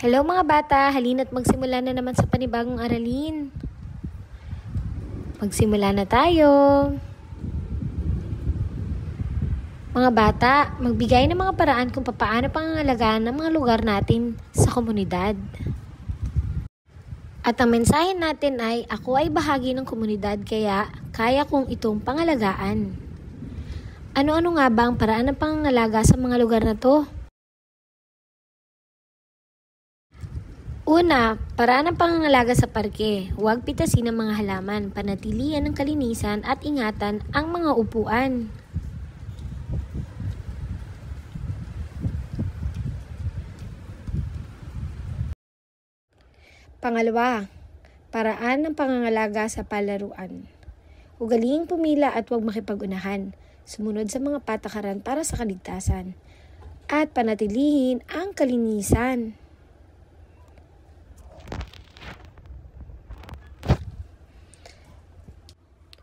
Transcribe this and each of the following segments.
Hello mga bata, halina't magsimula na naman sa panibagong aralin. Magsimula na tayo. Mga bata, magbigay ng mga paraan kung paano pangangalagaan ng mga lugar natin sa komunidad. At ang mensahe natin ay, ako ay bahagi ng komunidad kaya kaya kong itong pangalagaan. Ano-ano nga ba ang paraan ng pangangalaga sa mga lugar na to? Una, paraan ng pangangalaga sa parke. Huwag pitasin ang mga halaman, panatilian ng kalinisan at ingatan ang mga upuan. Pangalawa, paraan ng pangangalaga sa palaruan. Ugaliing pumila at huwag makipag-unahan. Sumunod sa mga patakaran para sa kaligtasan. At panatilihin ang kalinisan.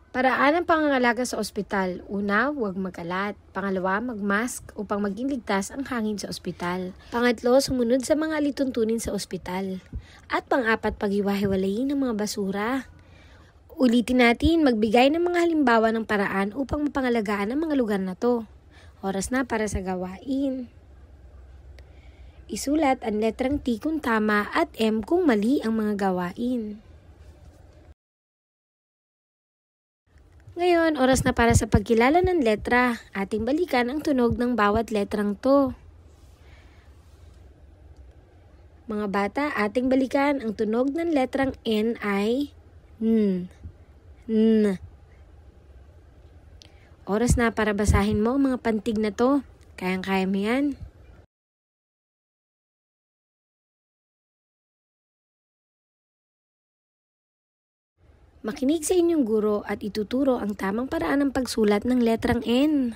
Paraan ng pangangalaga sa ospital. Una, huwag mag-alat. Pangalawa, mag-mask upang maging ligtas ang hangin sa ospital. Pangatlo, sumunod sa mga alituntunin sa ospital. At pang-apat, pag-iwahiwalayin ng mga basura. Ulitin natin, magbigay ng mga halimbawa ng paraan upang mapangalagaan ang mga lugar na to. Oras na para sa gawain. Isulat ang letrang T kung tama at M kung mali ang mga gawain. Ngayon, oras na para sa pagkilala ng letra. Ating balikan ang tunog ng bawat letrang to. Mga bata, ating balikan ang tunog ng letrang N ay N. N. Oras na para basahin mo ang mga pantig na to. Kayang-kaya mo yan. Makinig sa inyong guro at ituturo ang tamang paraan ng pagsulat ng letrang N.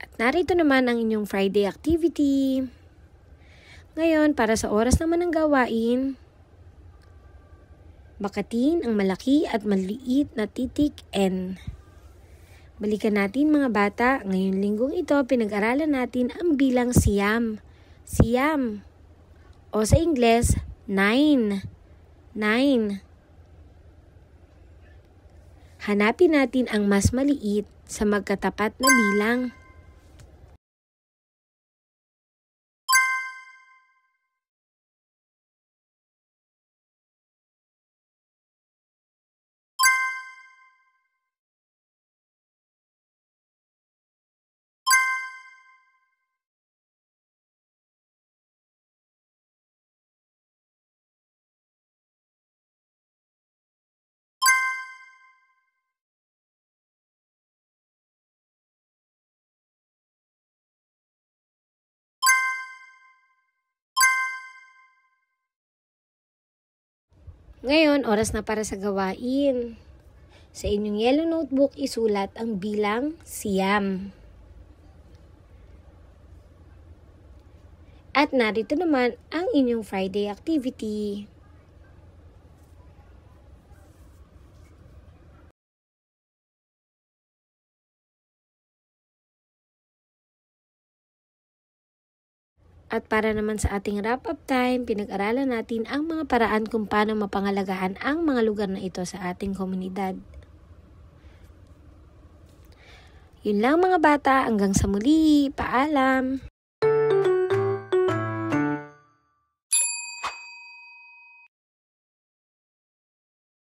At narito naman ang inyong Friday activity. Ngayon, para sa oras naman ng gawain, bakatin ang malaki at maliit na titik N. Balikan natin mga bata, ngayong linggong ito pinag-aralan natin ang bilang siyam. Siyam. O sa Ingles, 9. 9. Hanapin natin ang mas maliit sa magkatapat na bilang. Ngayon, oras na para sa gawain. Sa inyong yellow notebook, isulat ang bilang siyam. At narito naman ang inyong Friday activity. At para naman sa ating wrap-up time, pinag-aralan natin ang mga paraan kung paano mapangalagaan ang mga lugar na ito sa ating komunidad. Yun lang mga bata, hanggang sa muli, paalam!